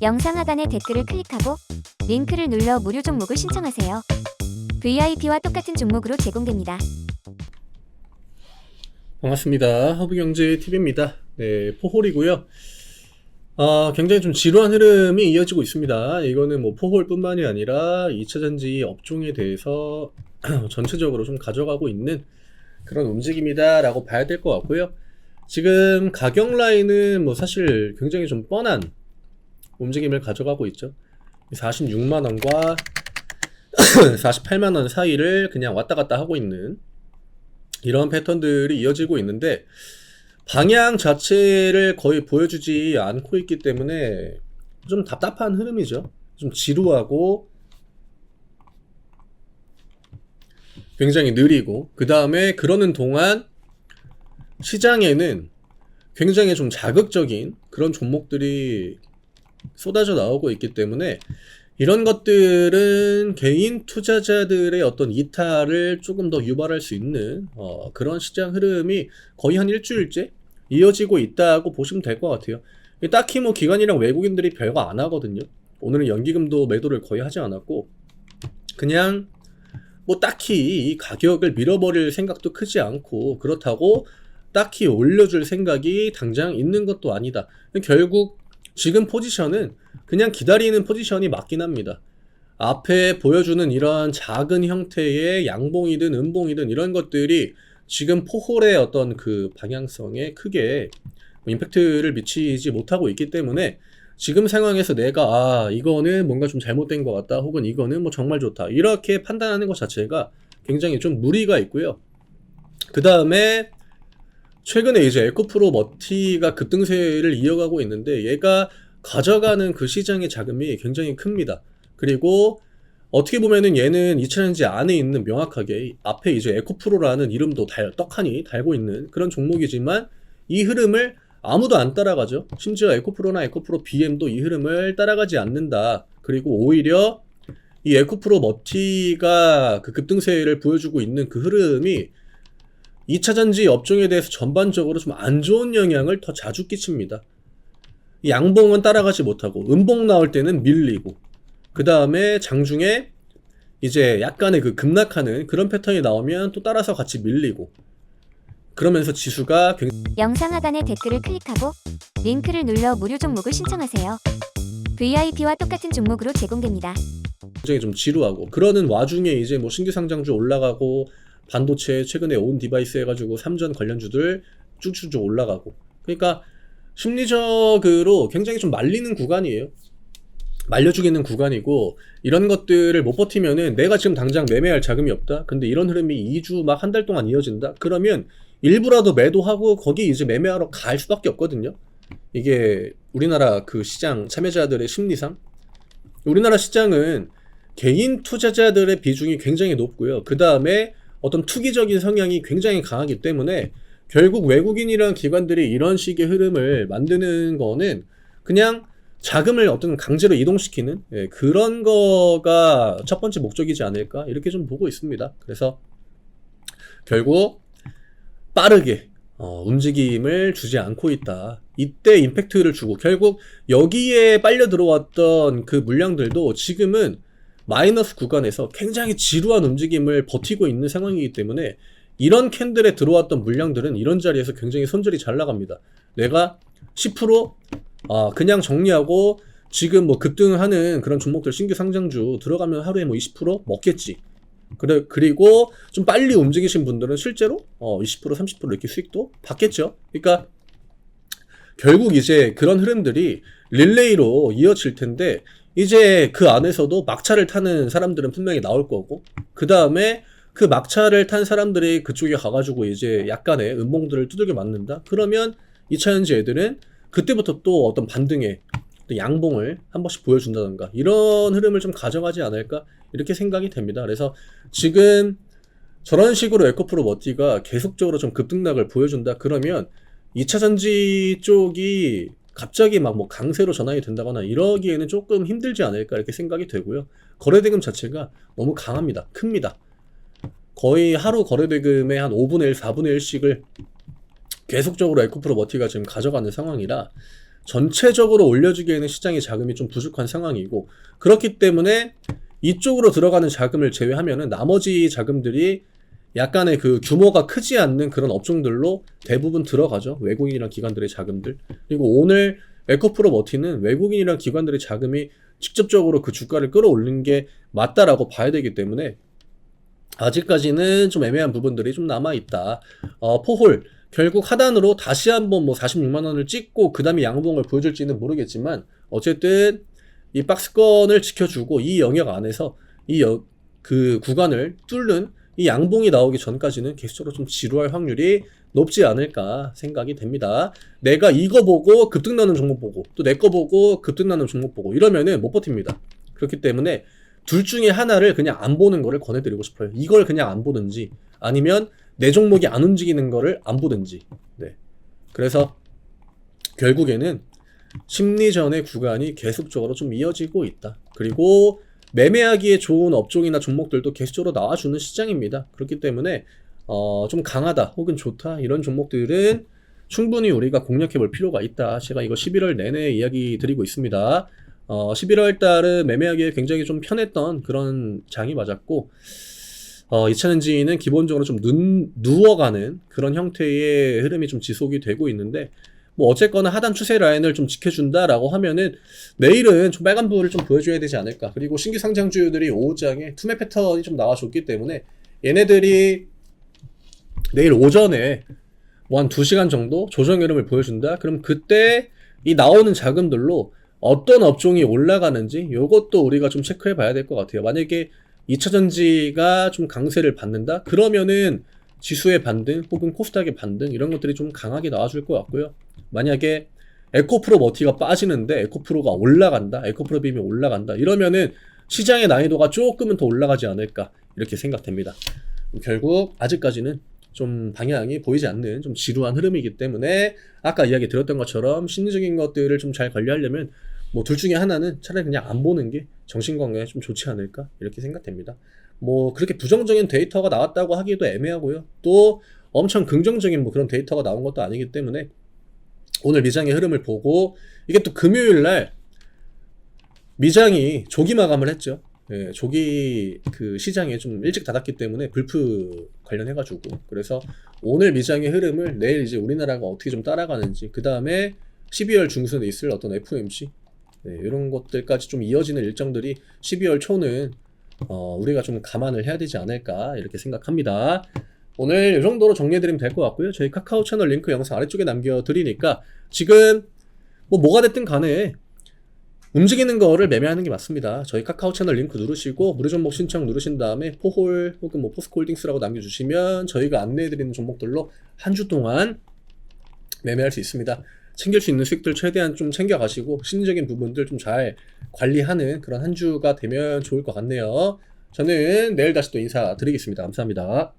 영상 하단의 댓글을 클릭하고 링크를 눌러 무료 종목을 신청하세요. VIP와 똑같은 종목으로 제공됩니다. 반갑습니다. 허브경제TV입니다. 네, 포홀이고요. 굉장히 좀 지루한 흐름이 이어지고 있습니다. 이거는 뭐 포홀뿐만이 아니라 2차전지 업종에 대해서 전체적으로 좀 가져가고 있는 그런 움직임이다 라고 봐야 될 것 같고요. 지금 가격 라인은 뭐 사실 굉장히 좀 뻔한 움직임을 가져가고 있죠. 46만원과 48만원 사이를 그냥 왔다 갔다 하고 있는 이런 패턴들이 이어지고 있는데, 방향 자체를 거의 보여주지 않고 있기 때문에 좀 답답한 흐름이죠. 좀 지루하고 굉장히 느리고, 그 다음에 그러는 동안 시장에는 굉장히 좀 자극적인 그런 종목들이 쏟아져 나오고 있기 때문에 이런 것들은 개인 투자자들의 어떤 이탈을 조금 더 유발할 수 있는 그런 시장 흐름이 거의 한 일주일째 이어지고 있다고 보시면 될 것 같아요. 딱히 뭐 기관이랑 외국인들이 별거 안 하거든요. 오늘은 연기금도 매도를 거의 하지 않았고, 그냥 뭐 딱히 이 가격을 밀어버릴 생각도 크지 않고, 그렇다고 딱히 올려줄 생각이 당장 있는 것도 아니다. 결국 지금 포지션은 그냥 기다리는 포지션이 맞긴 합니다. 앞에 보여주는 이런 작은 형태의 양봉이든 음봉이든 이런 것들이 지금 포홀의 어떤 그 방향성에 크게 임팩트를 미치지 못하고 있기 때문에, 지금 상황에서 내가 이거는 뭔가 좀 잘못된 것 같다, 혹은 이거는 뭐 정말 좋다, 이렇게 판단하는 것 자체가 굉장히 좀 무리가 있고요. 그 다음에 최근에 이제 에코프로 머티가 급등세를 이어가고 있는데, 얘가 가져가는 그 시장의 자금이 굉장히 큽니다. 그리고 어떻게 보면은 얘는 2차전지 안에 있는, 명확하게 앞에 이제 에코프로라는 이름도 떡하니 달고 있는 그런 종목이지만, 이 흐름을 아무도 안 따라가죠. 심지어 에코프로나 에코프로 BM도 이 흐름을 따라가지 않는다. 그리고 오히려 이 에코프로 머티가 그 급등세를 보여주고 있는 그 흐름이 2차전지 업종에 대해서 전반적으로 좀 안 좋은 영향을 더 자주 끼칩니다. 양봉은 따라가지 못하고, 음봉 나올 때는 밀리고, 그 다음에 장중에 이제 약간의 그 급락하는 그런 패턴이 나오면 또 따라서 같이 밀리고, 그러면서 지수가 영상 하단의 댓글을 클릭하고 링크를 눌러 무료 종목을 신청하세요. VIP와 똑같은 종목으로 제공됩니다. 굉장히 좀 지루하고, 그러는 와중에 이제 뭐 신규 상장주 올라가고, 반도체 최근에 온 디바이스 해가지고 3전 관련주들 쭉쭉 올라가고, 그러니까 심리적으로 굉장히 좀 말리는 구간이에요. 말려 죽이는 구간이고, 이런 것들을 못 버티면은 내가 지금 당장 매매할 자금이 없다, 근데 이런 흐름이 2주 막 한 달 동안 이어진다, 그러면 일부라도 매도하고 거기 이제 매매하러 갈 수밖에 없거든요. 이게 우리나라 그 시장 참여자들의 심리상, 우리나라 시장은 개인 투자자들의 비중이 굉장히 높고요. 그 다음에 어떤 투기적인 성향이 굉장히 강하기 때문에 결국 외국인이랑 기관들이 이런 식의 흐름을 만드는 거는 그냥 자금을 어떤 강제로 이동시키는, 그런 거가 첫 번째 목적이지 않을까, 이렇게 좀 보고 있습니다. 그래서 결국 빠르게 움직임을 주지 않고 있다. 이때 임팩트를 주고, 결국 여기에 빨려 들어왔던 그 물량들도 지금은 마이너스 구간에서 굉장히 지루한 움직임을 버티고 있는 상황이기 때문에, 이런 캔들에 들어왔던 물량들은 이런 자리에서 굉장히 손절이 잘 나갑니다. 내가 10% 그냥 정리하고 지금 뭐 급등하는 그런 종목들 신규 상장주 들어가면 하루에 뭐 20% 먹겠지. 그리고 좀 빨리 움직이신 분들은 실제로 20% 30% 이렇게 수익도 받겠죠. 그러니까 결국 이제 그런 흐름들이 릴레이로 이어질 텐데, 이제 그 안에서도 막차를 타는 사람들은 분명히 나올 거고, 그 다음에 그 막차를 탄 사람들이 그쪽에 가가지고 이제 약간의 음봉들을 두들겨 맞는다? 그러면 2차전지 애들은 그때부터 또 어떤 반등의 양봉을 한 번씩 보여준다던가, 이런 흐름을 좀 가져가지 않을까, 이렇게 생각이 됩니다. 그래서 지금 저런 식으로 에코프로 머티가 계속적으로 좀 급등락을 보여준다 그러면 2차전지 쪽이 갑자기 막 뭐 강세로 전환이 된다거나 이러기에는 조금 힘들지 않을까, 이렇게 생각이 되고요. 거래대금 자체가 너무 강합니다. 큽니다. 거의 하루 거래대금의 한 5분의 1, 4분의 1씩을 계속적으로 에코프로 머티가 지금 가져가는 상황이라, 전체적으로 올려주기에는 시장의 자금이 좀 부족한 상황이고, 그렇기 때문에 이쪽으로 들어가는 자금을 제외하면은 나머지 자금들이 약간의 그 규모가 크지 않는 그런 업종들로 대부분 들어가죠. 외국인이랑 기관들의 자금들. 그리고 오늘 에코프로머티는 외국인이랑 기관들의 자금이 직접적으로 그 주가를 끌어올린 게 맞다라고 봐야 되기 때문에 아직까지는 좀 애매한 부분들이 좀 남아있다. 포홀 결국 하단으로 다시 한번 뭐 46만원을 찍고 그 다음에 양봉을 보여줄지는 모르겠지만 어쨌든 이 박스권을 지켜주고 이 영역 안에서 그 구간을 뚫는 이 양봉이 나오기 전까지는 계속적으로 좀 지루할 확률이 높지 않을까 생각이 됩니다. 내가 이거 보고 급등 나는 종목 보고 또 내 거 보고 급등 나는 종목 보고 이러면은 못 버팁니다. 그렇기 때문에 둘 중에 하나를 그냥 안 보는 거를 권해드리고 싶어요. 이걸 그냥 안 보든지 아니면 내 종목이 안 움직이는 거를 안 보든지. 네. 그래서 결국에는 심리전의 구간이 계속적으로 좀 이어지고 있다. 그리고 매매하기에 좋은 업종이나 종목들도 계속적으로 나와주는 시장입니다. 그렇기 때문에 좀 강하다 혹은 좋다 이런 종목들은 충분히 우리가 공략해 볼 필요가 있다. 제가 이거 11월 내내 이야기 드리고 있습니다. 11월 달은 매매하기에 굉장히 좀 편했던 그런 장이 맞았고 2차전지는 기본적으로 좀 누워가는 그런 형태의 흐름이 좀 지속이 되고 있는데 뭐 어쨌거나 하단 추세 라인을 좀 지켜준다라고 하면은 내일은 좀 빨간불을 좀 보여줘야 되지 않을까. 그리고 신규 상장주들이 오후장에 투매 패턴이 좀 나와줬기 때문에 얘네들이 내일 오전에 뭐 한 2시간 정도 조정 흐름을 보여준다. 그럼 그때 이 나오는 자금들로 어떤 업종이 올라가는지 요것도 우리가 좀 체크해 봐야 될 것 같아요. 만약에 2차전지가 좀 강세를 받는다? 그러면은 지수의 반등 혹은 코스닥의 반등 이런 것들이 좀 강하게 나와줄 것 같고요. 만약에 에코프로머티가 빠지는데 에코프로가 올라간다, 에코프로빔이 올라간다 이러면은 시장의 난이도가 조금은 더 올라가지 않을까 이렇게 생각됩니다. 결국 아직까지는 좀 방향이 보이지 않는 좀 지루한 흐름이기 때문에 아까 이야기 드렸던 것처럼 심리적인 것들을 좀 잘 관리하려면 뭐 둘 중에 하나는 차라리 그냥 안 보는 게 정신건강에 좀 좋지 않을까 이렇게 생각됩니다. 뭐 그렇게 부정적인 데이터가 나왔다고 하기도 애매하고요. 또 엄청 긍정적인 뭐 그런 데이터가 나온 것도 아니기 때문에 오늘 미장의 흐름을 보고 이게 또 금요일날 미장이 조기 마감을 했죠. 예, 조기 그 시장에 좀 일찍 닫았기 때문에 불프 관련해가지고 그래서 오늘 미장의 흐름을 내일 이제 우리나라가 어떻게 좀 따라가는지 그 다음에 12월 중순에 있을 어떤 FOMC 이런 것들까지 좀 이어지는 일정들이 12월 초는 우리가 좀 감안을 해야 되지 않을까 이렇게 생각합니다. 오늘 이 정도로 정리해드리면 될 것 같고요. 저희 카카오 채널 링크 영상 아래쪽에 남겨드리니까 지금 뭐가 됐든 간에 움직이는 거를 매매하는 게 맞습니다. 저희 카카오 채널 링크 누르시고 무료 종목 신청 누르신 다음에 포홀 혹은 뭐 포스코홀딩스라고 남겨주시면 저희가 안내해드리는 종목들로 한 주 동안 매매할 수 있습니다. 챙길 수 있는 수익들 최대한 좀 챙겨가시고 심리적인 부분들 좀 잘 관리하는 그런 한 주가 되면 좋을 것 같네요. 저는 내일 다시 또 인사드리겠습니다. 감사합니다.